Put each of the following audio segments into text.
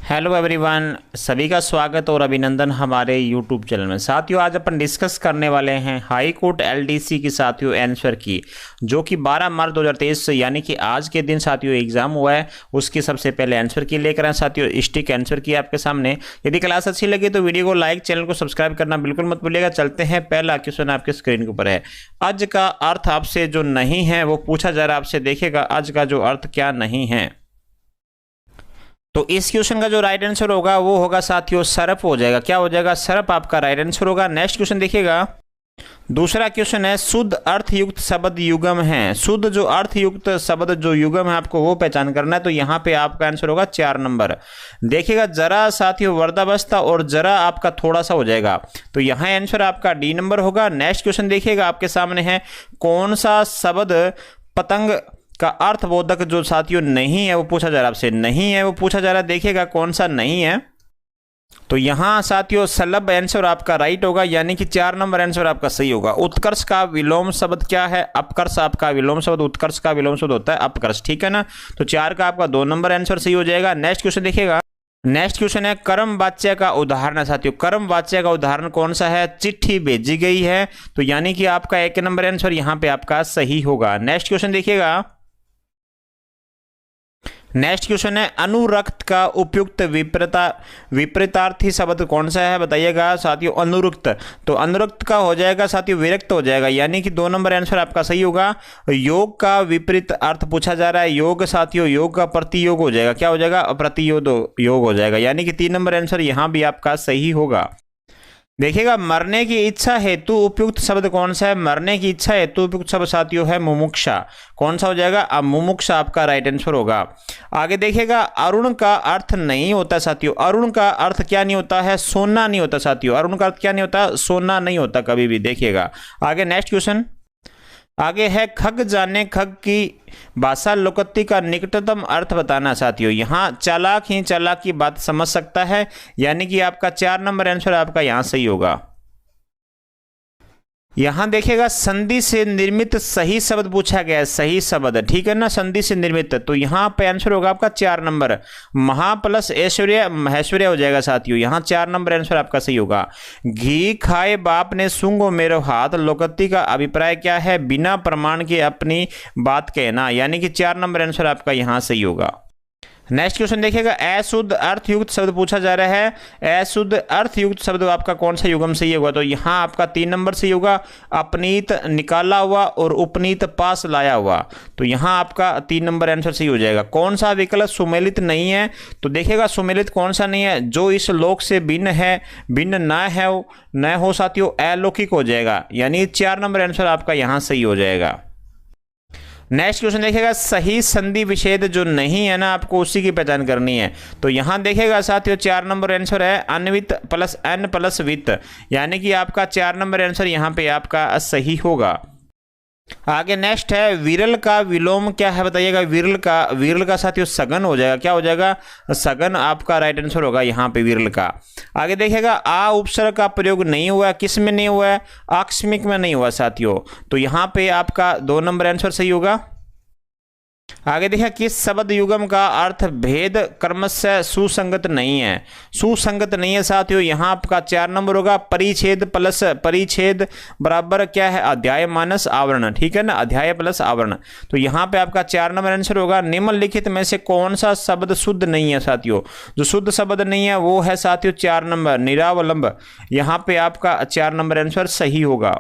Hello everyone, सभी का स्वागत और अभिनंदन हमारे यूट्यूब चैनल में। साथियों, आज अपन डिस्कस करने वाले हैं हाई कोर्ट एलडीसी की साथियों आंसर की, जो कि 12 मार्च 2023 से यानी कि आज के दिन साथियों एग्जाम हुआ है। उसकी सबसे पहले आंसर की लेकर आए साथियों, स्टिक आंसर की आपके सामने। यदि क्लास अच्छी लगी तो वीडियो को लाइक, चैनल को सब्सक्राइब करना बिल्कुल मत भूलिएगा। चलते हैं, पहला क्वेश्चन आपके स्क्रीन के ऊपर है। आज का अर्थ आपसे जो नहीं है वो पूछा जा रहा है आपसे। देखिएगा आज का जो अर्थ क्या नहीं है। तो इस क्वेश्चन का जो राइट आंसर होगा वो होगा साथियों सर्प हो जाएगा। क्या हो जाएगा? सर्प आपका राइट आंसर होगा। नेक्स्ट क्वेश्चन देखिएगा। दूसरा क्वेश्चन है शुद्ध अर्थयुक्त शब्द युगम है। शुद्ध जो अर्थयुक्त शब्द जो युगम है आपको वो पहचान करना है। तो यहां पे आपका आंसर होगा 4 नंबर। देखिएगा जरा साथियों वर्धावस्था और जरा आपका थोड़ा सा हो जाएगा। तो यहां आंसर आपका डी नंबर होगा। नेक्स्ट क्वेश्चन देखिएगा आपके सामने है कौन सा शब्द पतंग का अर्थबोधक जो साथियों नहीं है वो पूछा जा रहा है आपसे। नहीं है वो पूछा जा रहा है। देखिएगा कौन सा नहीं है। तो यहां साथियों सलभ आंसर आपका राइट होगा, यानी कि 4 नंबर आंसर आपका सही होगा। उत्कर्ष का विलोम शब्द क्या है? अपकर्ष आपका विलोम शब्द, उत्कर्ष का विलोम शब्द होता है अपकर्ष। ठीक है ना? तो 4 का आपका 2 नंबर आंसर सही हो जाएगा। नेक्स्ट क्वेश्चन देखिएगा। नेक्स्ट क्वेश्चन है कर्म वाच्य का उदाहरण है साथियों। कर्म वाच्य का उदाहरण कौन सा है? चिट्ठी भेजी गई है। तो यानी कि आपका 1 नंबर आंसर यहां पे आपका सही होगा। नेक्स्ट क्वेश्चन देखिएगा। नेक्स्ट क्वेश्चन है अनुरक्त का उपयुक्त विपरीतार्थी शब्द कौन सा है? बताइएगा साथियों। अनुरक्त, तो अनुरक्त का हो जाएगा साथियों विरक्त हो जाएगा, यानी कि 2 नंबर आंसर आपका सही होगा। योग का विपरीत अर्थ पूछा जा रहा है। योग साथियों, योग का प्रतियोग हो जाएगा। क्या हो जाएगा? प्रतियोग योग हो जाएगा, यानी कि 3 नंबर आंसर यहां भी आपका सही होगा। देखिएगा मरने की इच्छा हेतु उपयुक्त शब्द कौन सा है? मरने की इच्छा हेतु उपयुक्त शब्द साथियों है मुमुक्षा। कौन सा हो जाएगा? अब मुमुक्षा आपका राइट आंसर होगा। आगे देखिएगा अरुण का अर्थ नहीं होता साथियों। अरुण का अर्थ क्या नहीं होता है? सोना नहीं होता साथियों। अरुण का अर्थ क्या नहीं होता? सोना नहीं होता कभी भी। देखिएगा आगे नेक्स्ट क्वेश्चन। आगे है खग जाने खग की भाषा लोकोक्ति का निकटतम अर्थ बताना साथियों। यहां चालाक ही चालाक की बात समझ सकता है, यानी कि आपका 4 नंबर आंसर आपका यहां सही होगा। यहां देखिएगा संधि से निर्मित सही शब्द पूछा गया है। सही शब्द, ठीक है ना? संधि से निर्मित, तो यहां पे आंसर होगा आपका 4 नंबर। महा प्लस ऐश्वर्य महेश्वर्य हो जाएगा साथियों। यहां 4 नंबर आंसर आपका सही होगा। घी खाए बाप ने सूंघो मेरो हाथ लोकोक्ति का अभिप्राय क्या है? बिना प्रमाण के अपनी बात कहना, यानी कि 4 नंबर आंसर आपका यहां सही होगा। नेक्स्ट क्वेश्चन देखिएगा। अशुद्ध अर्थयुक्त शब्द पूछा जा रहा है। अशुद्ध अर्थयुक्त शब्द आपका कौन सा युगम सही होगा? तो यहां आपका 3 नंबर सही होगा। अपनीत निकाला हुआ और उपनीत पास लाया हुआ, तो यहां आपका 3 नंबर आंसर सही हो जाएगा। कौन सा विकल्प सुमेलित नहीं है? तो देखिएगा सुमेलित कौन सा नहीं है? जो इस लोक से भिन्न है, भिन्न न हो साथियों, अलौकिक हो जाएगा, यानी 4 नंबर आंसर आपका यहां सही हो जाएगा। नेक्स्ट क्वेश्चन देखिएगा। सही संधि विच्छेद जो नहीं है ना, आपको उसी की पहचान करनी है। तो यहां देखिएगा साथियों 4 नंबर आंसर है अनवित प्लस एन प्लस वित्त, यानी कि आपका 4 नंबर आंसर यहां पे आपका सही होगा। आगे नेक्स्ट है विरल का विलोम क्या है? बताइएगा। विरल का साथियों सघन हो जाएगा। क्या हो जाएगा? सघन आपका राइट आंसर होगा यहां पे विरल का। आगे देखिएगा आ उपसर्ग का प्रयोग नहीं हुआ है। किस में नहीं हुआ है? आकस्मिक में नहीं हुआ साथियों। तो यहां पे आपका 2 नंबर आंसर सही होगा। आगे देखिए किस शब्द युगम का अर्थ भेद कर्म से सुसंगत नहीं है? सुसंगत नहीं है साथियों। यहां आपका 4 नंबर होगा। परिच्छेद प्लस परिच्छेद बराबर क्या है? अध्याय मानस आवरण, ठीक है ना? अध्याय प्लस आवरण, तो यहां पे आपका 4 नंबर आंसर होगा। निम्नलिखित में से कौन सा शब्द शुद्ध नहीं है साथियों? जो शुद्ध शब्द नहीं है वो है साथियों 4 नंबर निरावलंब। यहां पे आपका 4 नंबर आंसर सही होगा।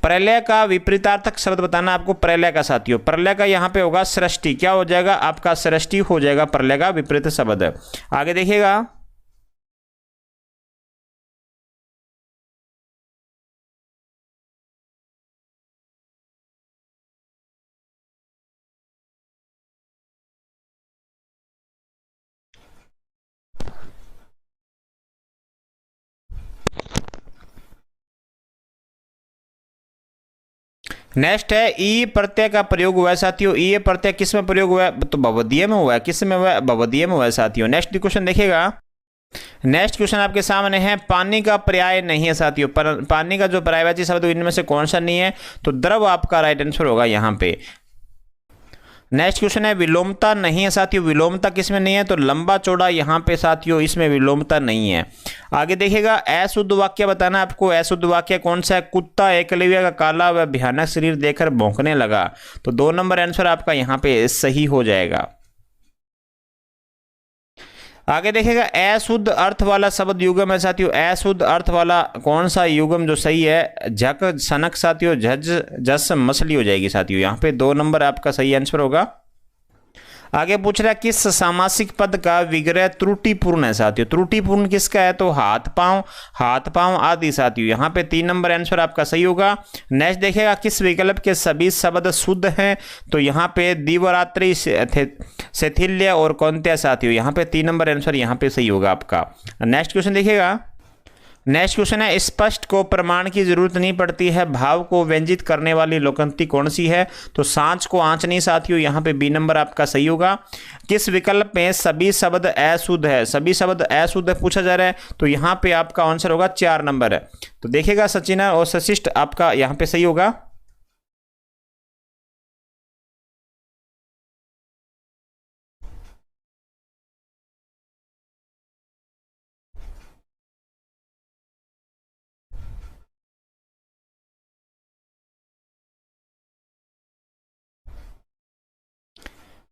प्रलय का विपरीतार्थक शब्द बताना आपको। प्रलय का साथियों, प्रलय का यहां पे होगा सृष्टि। क्या हो जाएगा? आपका सृष्टि हो जाएगा प्रलय का विपरीत शब्द। आगे देखिएगा। नेक्स्ट है ई प्रत्यय का प्रयोग हुआ है साथियों। ई प्रत्यय किस में प्रयोग हुआ है? तो भवदीय में हुआ है। किस में हुआ है? भवदीय में हुआ है साथियों। नेक्स्ट क्वेश्चन देखिएगा। नेक्स्ट क्वेश्चन आपके सामने है पानी का पर्याय नहीं है साथियों। पानी का जो पर्यायवाची शब्द इनमें से कौन सा नहीं है? तो द्रव आपका राइट आंसर होगा यहां पे। नेक्स्ट क्वेश्चन है विलोमता नहीं है साथियों, विलोमता किसमें नहीं है, तो लंबा चौड़ा यहाँ पे साथियों इसमें विलोमता नहीं है। आगे देखिएगा अशुद्ध वाक्य बताना आपको, अशुद्ध वाक्य कौन सा है, कुत्ता एकलव्य का काला व भयानक शरीर देखकर भौंकने लगा, तो 2 नंबर आंसर आपका यहाँ पे सही हो जाएगा। आगे देखिएगा अशुद्ध अर्थ वाला शब्द युगम है साथियों, अशुद्ध अर्थ वाला कौन सा युगम जो सही है, झक सनक साथियों, झज जस मछली हो जाएगी साथियों, यहाँ पे 2 नंबर आपका सही आंसर होगा। आगे पूछ रहा है किस सामासिक पद का विग्रह त्रुटिपूर्ण है साथियों, त्रुटिपूर्ण किसका है, तो हाथ पांव आदि साथियों, यहाँ पे 3 नंबर आंसर आपका सही होगा। नेक्स्ट देखिएगा किस विकल्प के सभी शब्द शुद्ध हैं, तो यहाँ पे दिवरात्रि, शैथिल्य और कौंत्य साथियों, यहाँ पे 3 नंबर आंसर यहाँ पे सही होगा आपका। नेक्स्ट क्वेश्चन देखिएगा, नेक्स्ट क्वेश्चन है स्पष्ट को प्रमाण की जरूरत नहीं पड़ती है, भाव को व्यंजित करने वाली लोकोक्ति कौन सी है, तो सांच को आंच नहीं साथियों, यहाँ पे बी नंबर आपका सही होगा। किस विकल्प में सभी शब्द अशुद्ध है, सभी शब्द अशुद्ध पूछा जा रहा है, तो यहाँ पे आपका आंसर होगा 4 नंबर है। तो देखिएगा सचिन और सशिष्ट आपका यहाँ पे सही होगा।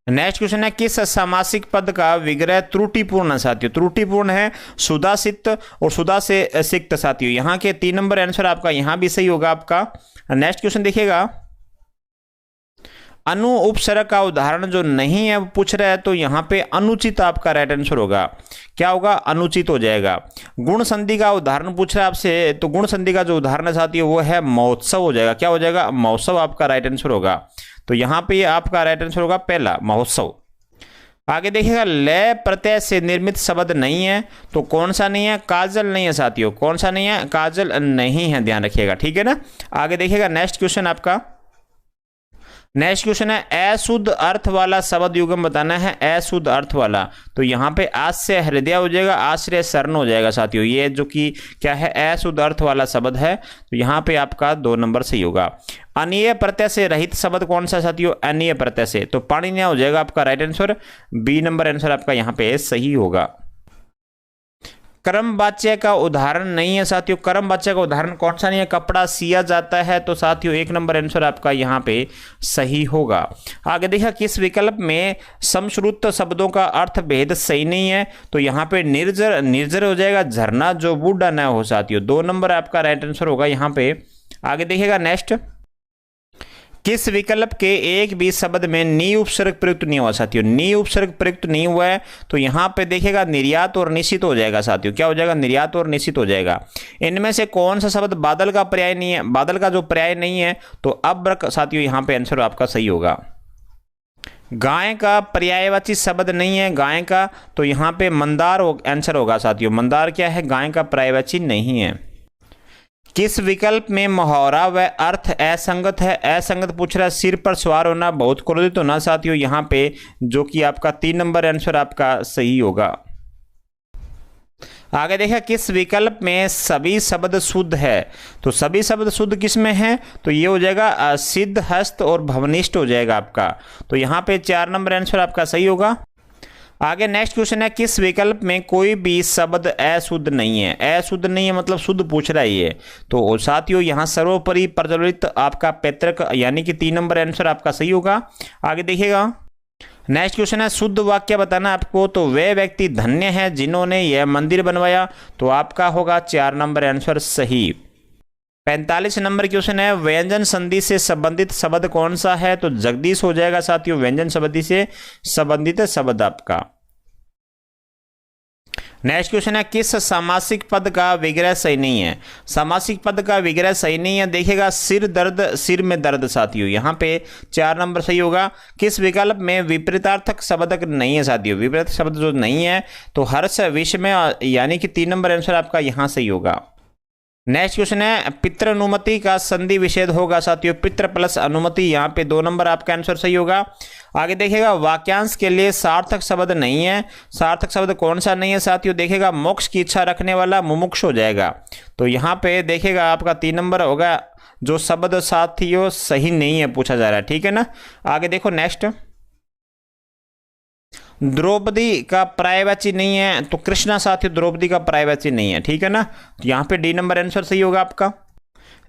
नेक्स्ट क्वेश्चन है किस सामासिक पद का विग्रह त्रुटिपूर्ण है साथियों, त्रुटिपूर्ण है सुदासित और सुदा से सिक्त साथियों, यहाँ के 3 नंबर आंसर आपका यहाँ भी सही होगा आपका। नेक्स्ट क्वेश्चन देखिएगा अनु उपसर्ग का उदाहरण जो नहीं है वो पूछ रहा है, तो यहाँ पे अनुचित आपका राइट आंसर होगा, क्या होगा, अनुचित हो जाएगा। गुण संधि का उदाहरण पूछ रहा है आपसे, तो गुण संधि का जो उदाहरण है साथियों वो है महोत्सव हो जाएगा, क्या हो जाएगा, महोत्सव आपका राइट आंसर होगा। तो यहाँ पे आपका राइट आंसर होगा पहला महोत्सव। आगे देखिएगा लय प्रत्यय से निर्मित शब्द नहीं है, तो कौन सा नहीं है, काजल नहीं है साथियों, कौन सा नहीं है, काजल नहीं है, ध्यान रखिएगा, ठीक है ना। आगे देखिएगा नेक्स्ट क्वेश्चन आपका, नेक्स्ट क्वेश्चन है अशुद्ध अर्थ वाला शब्द युगम बताना है, अशुद्ध अर्थ वाला, तो यहाँ पे आश्रय हृदय हो जाएगा, आश्रय शरण हो जाएगा साथियों, ये जो कि क्या है अशुद्ध अर्थ वाला शब्द है, तो यहाँ पे आपका 2 नंबर सही होगा। अनीय प्रत्यय से रहित शब्द कौन सा साथियों, अनीय प्रत्यय से, तो पाणिनीय हो जाएगा आपका right answer, B number answer आपका यहाँ पे सही होगा। कर्मवाच्य का उदाहरण नहीं है साथियों, कर्मवाच्य का उदाहरण कौन सा नहीं है, कपड़ा सिया जाता है, तो साथियों 1 नंबर आंसर आपका यहाँ पे सही होगा। आगे देखा किस विकल्प में समश्रुत शब्दों का अर्थ भेद सही नहीं है, तो यहाँ पे निर्जर, निर्जर हो जाएगा, झरना जो बूढ़ा न हो साथियों, 2 नंबर आपका राइट आंसर होगा यहाँ पे। आगे देखिएगा नेक्स्ट, किस विकल्प के एक भी शब्द में नी उपसर्ग प्रयुक्त नहीं हुआ साथियों, नी उपसर्ग प्रयुक्त नहीं हुआ है, तो यहाँ पे देखिएगा निर्यात और निश्चित हो जाएगा साथियों, क्या हो जाएगा, निर्यात और निश्चित हो जाएगा। इनमें से कौन सा शब्द बादल का पर्याय नहीं है, बादल का जो पर्याय नहीं है, तो अब्र साथियों यहाँ पे आंसर आपका सही होगा। गाय का पर्यायवाची शब्द नहीं है, गाय का, तो यहाँ पे मंदार आंसर होगा साथियों, मंदार क्या है, गाय का पर्यायवाची नहीं है। किस विकल्प में मुहावरा व अर्थ असंगत है, असंगत पूछ रहा है, सिर पर सवार होना, बहुत क्रोधित होना साथियों, यहाँ पे जो कि आपका 3 नंबर आंसर आपका सही होगा। आगे देखा किस विकल्प में सभी शब्द शुद्ध है, तो सभी शब्द शुद्ध किस में है, तो ये हो जाएगा सिद्ध, हस्त और भवनिष्ठ हो जाएगा आपका, तो यहाँ पे 4 नंबर आंसर आपका सही होगा। आगे नेक्स्ट क्वेश्चन है किस विकल्प में कोई भी शब्द अशुद्ध नहीं है, अशुद्ध नहीं है मतलब शुद्ध पूछ रहा है ये, तो साथियों यहाँ सर्वोपरि प्रज्वलित आपका पैतृक, यानी कि 3 नंबर आंसर आपका सही होगा। आगे देखिएगा नेक्स्ट क्वेश्चन है शुद्ध वाक्य बताना आपको, तो वे व्यक्ति धन्य है जिन्होंने यह मंदिर बनवाया, तो आपका होगा 4 नंबर आंसर सही। 45 नंबर क्वेश्चन है व्यंजन संधि से संबंधित शब्द कौन सा है, तो जगदीश हो जाएगा साथियों, व्यंजन संधि से संबंधित शब्द आपका। नेक्स्ट क्वेश्चन है किस सामासिक पद का विग्रह सही नहीं है, सामासिक पद का विग्रह सही नहीं है, देखिएगा सिर दर्द, सिर में दर्द साथियों, यहाँ पे 4 नंबर सही होगा। किस विकल्प में विपरीतार्थक शब्द नहीं है साथियों, विपरीत शब्द जो नहीं है, तो हर्ष विषय में, यानी कि 3 नंबर आंसर आपका यहाँ सही होगा। नेक्स्ट क्वेश्चन है पितृ अनुमति का संधि विच्छेद होगा साथियों, पितृ प्लस अनुमति, यहाँ पे 2 नंबर आपका आंसर सही होगा। आगे देखिएगा वाक्यांश के लिए सार्थक शब्द नहीं है, सार्थक शब्द कौन सा नहीं है साथियों, देखिएगा मोक्ष की इच्छा रखने वाला मुमुक्ष हो जाएगा, तो यहाँ पे देखिएगा आपका 3 नंबर होगा, जो शब्द साथियों सही नहीं है पूछा जा रहा है, ठीक है ना। आगे देखो नेक्स्ट, द्रौपदी का पर्यायवाची नहीं है तो कृष्णा साथियों द्रौपदी का पर्यायवाची नहीं है, ठीक है ना। तो यहाँ पे डी नंबर आंसर सही होगा आपका।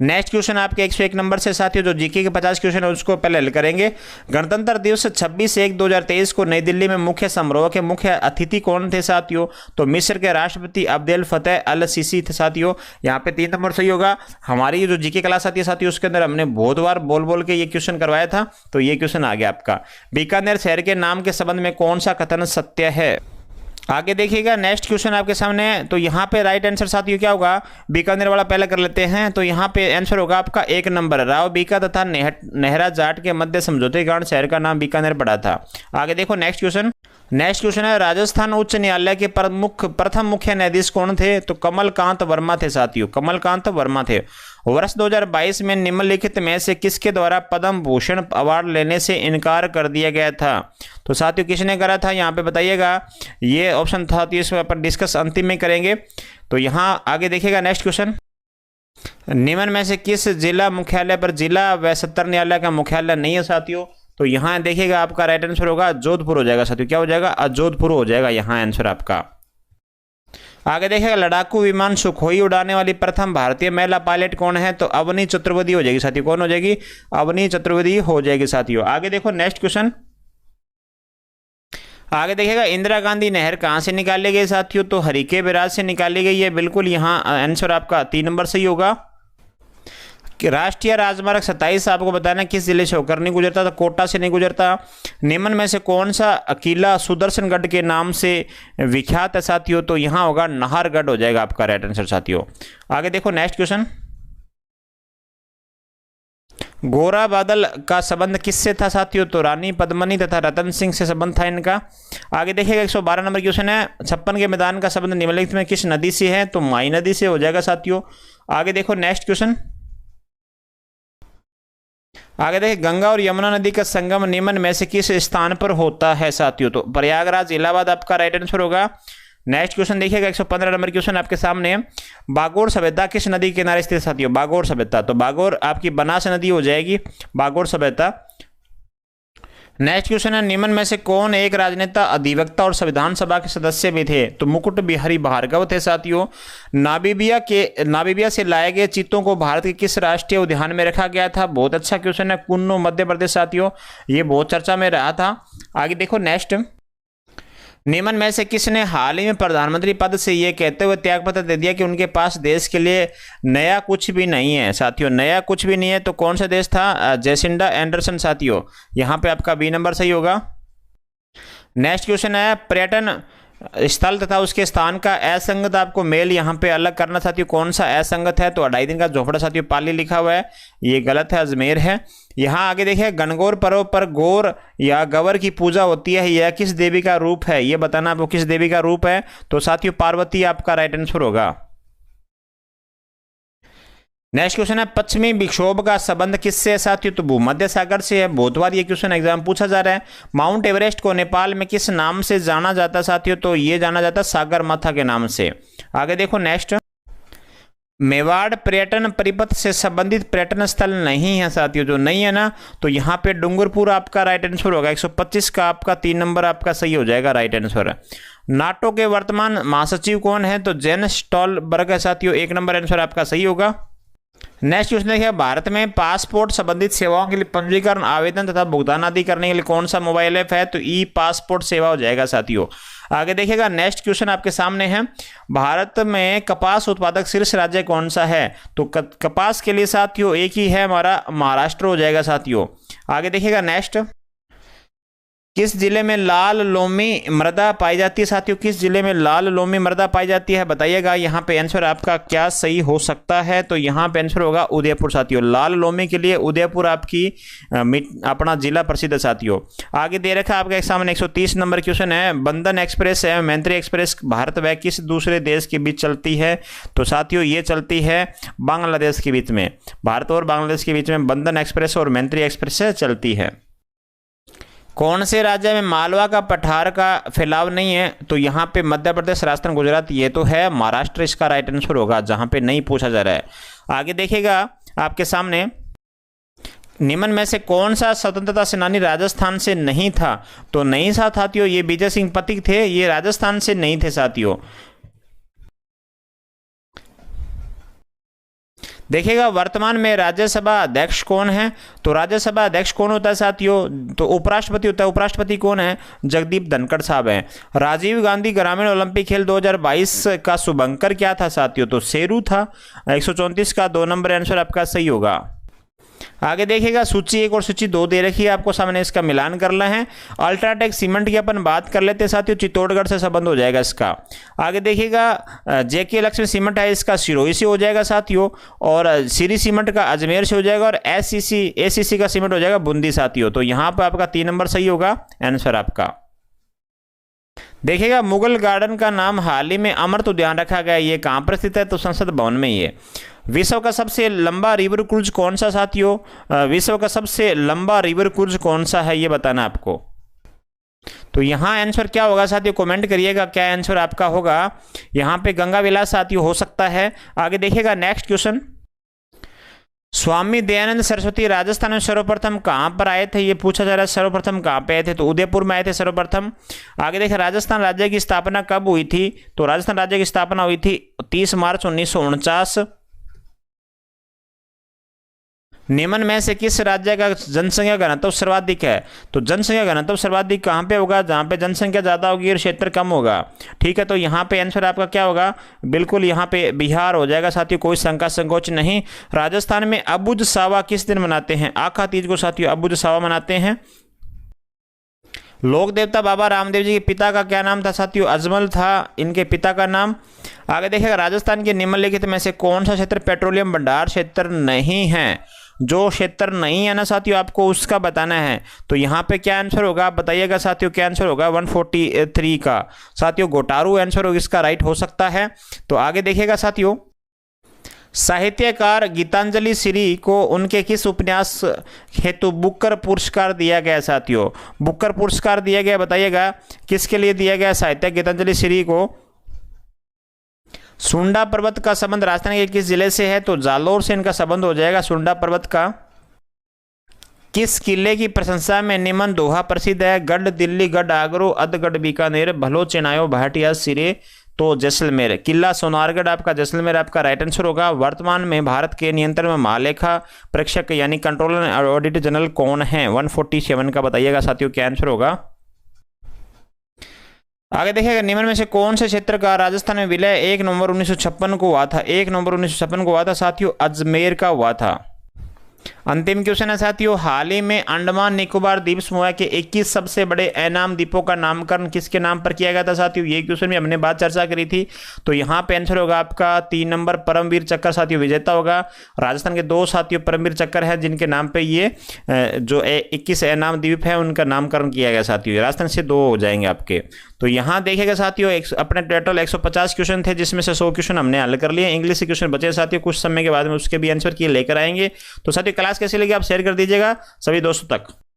नेक्स्ट क्वेश्चन आपके 101 नंबर से साथियों, जो जीके के 50 क्वेश्चन है उसको पहले हल करेंगे। गणतंत्र दिवस 26/1/2023 को नई दिल्ली में मुख्य समारोह के मुख्य अतिथि कौन थे साथियों? तो मिस्र के राष्ट्रपति अब्देल फतेह अल सीसी थे साथियों। यहाँ पे 3 नंबर सही होगा। हमारी जो जीके क्लास आती है साथियों उसके अंदर हमने बहुत बार बोल बोल के ये क्वेश्चन करवाया था, तो ये क्वेश्चन आ गया आपका। बीकानेर शहर के नाम के संबंध में कौन सा कथन सत्य है? आगे देखिएगा नेक्स्ट क्वेश्चन आपके सामने है, तो यहाँ पे राइट आंसर साथियों क्या होगा? बीकानेर वाला पहले कर लेते हैं। तो यहाँ पे आंसर होगा आपका 1 नंबर, राव बीका तथा नेहरा जाट के मध्य समझौते के कारण शहर का नाम बीकानेर पड़ा था। आगे देखो नेक्स्ट क्वेश्चन है, राजस्थान उच्च न्यायालय के प्रथम मुख्य न्यायाधीश कौन थे? तो कमलकांत वर्मा थे साथियों, कमलकांत वर्मा थे। वर्ष 2022 में निम्नलिखित में से किसके द्वारा पद्म भूषण अवार्ड लेने से इनकार कर दिया गया था? तो साथियों किसने करा था यहाँ पे बताइएगा। ये ऑप्शन था, तो इसमें अपन डिस्कस अंतिम में करेंगे। तो यहाँ आगे देखिएगा नेक्स्ट क्वेश्चन, निम्न में से किस जिला मुख्यालय पर जिला व सत्र न्यायालय का मुख्यालय नहीं है साथियों? तो यहाँ देखिएगा आपका राइट आंसर होगा जोधपुर हो जाएगा साथियों। क्या हो जाएगा? जोधपुर हो जाएगा यहाँ आंसर आपका। आगे देखिएगा लड़ाकू विमान सुखोई उड़ाने वाली प्रथम भारतीय महिला पायलट कौन है? तो अवनी चतुर्वेदी हो जाएगी साथियों। कौन हो जाएगी? अवनी चतुर्वेदी हो जाएगी साथियों। आगे देखो नेक्स्ट क्वेश्चन, आगे देखिएगा इंदिरा गांधी नहर कहां से निकाली गई साथियों? तो हरिके बैराज से निकाली गई है, बिल्कुल यहाँ आंसर आपका 3 नंबर सही होगा। कि राष्ट्रीय राजमार्ग 27 आपको बताना किस जिले से होकर नहीं गुजरता? तो कोटा से नहीं गुजरता। निम्न में से कौन सा किला सुदर्शनगढ़ के नाम से विख्यात है साथियों? तो यहाँ होगा नाहरगढ़ हो जाएगा आपका राइट आंसर साथियों। आगे देखो नेक्स्ट क्वेश्चन, गोरा बादल का संबंध किससे था साथियों? तो रानी पद्मिनी तथा रतन सिंह से संबंध था इनका। आगे देखिएगा 112 नंबर क्वेश्चन है, 56 के मैदान का संबंध निम्नलिखित में किस नदी से है? तो माई नदी से हो जाएगा साथियों। आगे देखो नेक्स्ट क्वेश्चन, आगे देखिए गंगा और यमुना नदी का संगम निम्न में से किस स्थान पर होता है साथियों? तो प्रयागराज इलाहाबाद आपका राइट आंसर होगा। नेक्स्ट क्वेश्चन देखिएगा 115 नंबर क्वेश्चन आपके सामने, बागोर सभ्यता किस नदी के किनारे स्थित साथियों? बागोर सभ्यता, तो बागोर आपकी बनास नदी हो जाएगी बागोर सभ्यता। नेक्स्ट क्वेश्चन है, निम्न में से कौन एक राजनेता अधिवक्ता और संविधान सभा के सदस्य भी थे? तो मुकुट बिहारी भार्गव थे साथियों। नामीबिया से लाए गए चीतों को भारत के किस राष्ट्रीय उद्यान में रखा गया था? बहुत अच्छा क्वेश्चन है, कुन्नू मध्य प्रदेश साथियों, ये बहुत चर्चा में रहा था। आगे देखो नेक्स्ट, निम्न में से किसने हाल ही में प्रधानमंत्री पद से यह कहते हुए त्यागपत्र दे दिया कि उनके पास देश के लिए नया कुछ भी नहीं है साथियों? नया कुछ भी नहीं है, तो कौन सा देश था? जेसिंडा एंडरसन साथियों। यहाँ पे आपका बी नंबर सही होगा। नेक्स्ट क्वेश्चन है, पर्यटन स्थल तथा उसके स्थान का असंगत आपको मेल यहाँ पे अलग करना साथियों। कौन सा असंगत है? तो 2.5 दिन का झोपड़ा साथियों पाली लिखा हुआ है, ये गलत है, अजमेर है। यहाँ आगे देखिए गणगौर पर्व पर गौर या गवर की पूजा होती है, यह किस देवी का रूप है? ये बताना आपको किस देवी का रूप है? तो साथियों पार्वती आपका राइट आंसर होगा। नेक्स्ट क्वेश्चन है, पश्चिमी विक्षोभ का संबंध किससे है साथियों? तो भूमध्य सागर से है। बहुत बार ये क्वेश्चन एग्जाम पूछा जा रहा है। माउंट एवरेस्ट को नेपाल में किस नाम से जाना जाता है साथियों? तो ये जाना जाता है सागरमाथा के नाम से। आगे देखो नेक्स्ट, मेवाड़ पर्यटन परिपथ से संबंधित पर्यटन स्थल नहीं है साथियों। जो नहीं है ना, तो यहाँ पे डूंगरपुर आपका राइट आंसर होगा। 125 का आपका 3 नंबर आपका सही हो जाएगा राइट आंसर। नाटो के वर्तमान महासचिव कौन है? तो जेन स्टोलबर्ग है साथियों। 1 नंबर आंसर आपका सही होगा। नेक्स्ट क्वेश्चन देखिए, भारत में पासपोर्ट संबंधित सेवाओं के लिए पंजीकरण, आवेदन तथा भुगतान आदि करने के लिए कौन सा मोबाइल ऐप है? तो ई पासपोर्ट सेवा हो जाएगा साथियों। आगे देखिएगा नेक्स्ट क्वेश्चन आपके सामने है, भारत में कपास उत्पादक शीर्ष राज्य कौन सा है? तो कपास के लिए साथियों एक ही है हमारा, महाराष्ट्र हो जाएगा साथियों। आगे देखिएगा नेक्स्ट, किस जिले में लाल लोमी मृदा पाई जाती है साथियों? किस जिले में लाल लोमी मृदा पाई जाती है बताइएगा। यहाँ पे आंसर आपका क्या सही हो सकता है? तो यहाँ पे आंसर होगा उदयपुर साथियों। लाल लोमी के लिए उदयपुर आपकी अपना जिला प्रसिद्ध है साथियों। आगे दे रखा है आपके सामने 130 नंबर क्वेश्चन है, बंधन एक्सप्रेस है मैत्री एक्सप्रेस भारत व किस दूसरे देश के बीच चलती है? तो साथियों ये चलती है बांग्लादेश के बीच में। भारत और बांग्लादेश के बीच में बंधन एक्सप्रेस और मैत्री एक्सप्रेस चलती है। कौन से राज्य में मालवा का पठार का फैलाव नहीं है? तो यहाँ पे मध्य प्रदेश, राजस्थान, गुजरात, ये तो है महाराष्ट्र इसका राइट आंसर होगा, जहाँ पे नहीं पूछा जा रहा है। आगे देखिएगा आपके सामने, निम्न में से कौन सा स्वतंत्रता सेनानी राजस्थान से नहीं था? तो नहीं था साथियों, ये विजय सिंह पथिक थे, ये राजस्थान से नहीं थे साथियों। देखिएगा वर्तमान में राज्यसभा अध्यक्ष कौन है? तो राज्यसभा अध्यक्ष कौन होता है साथियों? तो उपराष्ट्रपति होता है। उपराष्ट्रपति कौन है? जगदीप धनखड़ साहब हैं। राजीव गांधी ग्रामीण ओलंपिक खेल 2022 का शुभंकर क्या था साथियों? तो शेरू था। 134 का 2 नंबर आंसर आपका सही होगा। आगे देखिएगा सूची 1 और सूची 2 दे रखी है आपको सामने, इसका मिलान करना है। अल्ट्राटेक सीमेंट की अपन बात कर लेते हैं साथियों, चित्तौड़गढ़ से संबंध हो जाएगा इसका। आगे देखिएगा जेके लक्ष्मी सीमेंट है, इसका सिरोही से हो जाएगा साथियों, और सीरी सीमेंट का अजमेर से हो जाएगा, और एसीसी का सीमेंट हो जाएगा बूंदी साथियों। तो यहाँ पर आपका 3 नंबर सही होगा आंसर आपका। देखिएगा मुगल गार्डन का नाम हाल ही में अमृत उद्यान रखा गया, ये कहाँ पर स्थित है? तो संसद भवन में ही है। विश्व का सबसे लंबा रिवर क्रूज कौन सा साथियों? विश्व का सबसे लंबा रिवर क्रूज कौन सा है, ये बताना आपको। तो यहाँ आंसर क्या होगा साथियों, कमेंट करिएगा क्या आंसर आपका होगा। यहाँ पे गंगा विलास साथियों हो सकता है। आगे देखिएगा नेक्स्ट क्वेश्चन, स्वामी दयानंद सरस्वती राजस्थान में सर्वप्रथम कहाँ पर आए थे, ये पूछा जा रहा है। सर्वप्रथम कहाँ पे आए थे? तो उदयपुर में आए थे सर्वप्रथम। आगे देखिए राजस्थान राज्य की स्थापना कब हुई थी? तो राजस्थान राज्य की स्थापना हुई थी 30 मार्च 1949। निम्न में से किस राज्य का जनसंख्या घनत्व सर्वाधिक है? तो जनसंख्या घनत्व सर्वाधिक कहाँ पे होगा? जहाँ पे जनसंख्या ज़्यादा होगी और क्षेत्र कम होगा। ठीक है, तो यहाँ पे आंसर आपका क्या होगा? बिल्कुल यहाँ पे बिहार हो जाएगा साथियों, कोई शंका संकोच नहीं। राजस्थान में अबुझ सावा किस दिन मनाते हैं? आखा तीज को साथियों अबुझ सावा मनाते हैं। लोक देवता बाबा रामदेव जी के पिता का क्या नाम था साथियों? अजमल था इनके पिता का नाम। आगे देखिएगा राजस्थान के निम्नलिखित में से कौन सा क्षेत्र पेट्रोलियम भंडार क्षेत्र नहीं है? जो क्षेत्र नहीं है ना साथियों आपको उसका बताना है। तो यहाँ पे क्या आंसर होगा आप बताइएगा साथियों, क्या आंसर होगा? 143 का साथियों गोटारू आंसर होगा, इसका राइट हो सकता है। तो आगे देखिएगा साथियों, साहित्यकार गीतांजलि श्री को उनके किस उपन्यास हेतु बुकर पुरस्कार दिया गया साथियों? बुकर पुरस्कार दिया गया, बताइएगा किसके लिए दिया गया साहित्यकार गीतांजलि श्री को? सुंडा पर्वत का संबंध राजस्थान के किस जिले से है? तो जालोर से इनका संबंध हो जाएगा सुंडा पर्वत का। किस किले की प्रशंसा में निम्न दोहा प्रसिद्ध है? गढ़ दिल्ली, गढ़ आगरा, अधगढ़ बीकानेर, भलो चेनायो भाटिया सिरे। तो जैसलमेर, किला सोनारगढ़ आपका जैसलमेर आपका राइट आंसर होगा। वर्तमान में भारत के नियंत्रण में महालेखा परीक्षक यानी कंट्रोलर एंड ऑडिटर जनरल कौन है? 147 का बताइएगा साथियों क्या आंसर होगा। आगे देखिएगा निम्न में से कौन से क्षेत्र का राजस्थान में विलय 1 नवंबर 1956 को हुआ था? 1 नवंबर 1956 को हुआ था साथियों अजमेर का हुआ था। अंतिम क्वेश्चन है साथियों, हाल ही में अंडमान निकोबार द्वीप समूह के 21 सबसे बड़े अनाम द्वीपों का नामकरण किसके नाम पर किया गया था साथियों? ये क्वेश्चन भी हमने बात चर्चा करी थी। तो यहाँ पे आंसर होगा आपका 3 नंबर परमवीर चक्र साथियों विजेता होगा। राजस्थान के 2 साथियों परमवीर चक्र है जिनके नाम पे ये जो 21 अनाम द्वीप है उनका नामकरण किया गया साथियों। राजस्थान से 2 हो जाएंगे आपके। तो यहाँ देखिएगा साथियों अपने टोटल 150 क्वेश्चन थे जिसमें से 100 क्वेश्चन हमने हल कर लिए। इंग्लिश के क्वेश्चन बचे साथियों, कुछ समय के बाद में उसके भी आंसर किए लेकर आएंगे। तो साथियों क्लास कैसी लगी आप शेयर कर दीजिएगा सभी दोस्तों तक।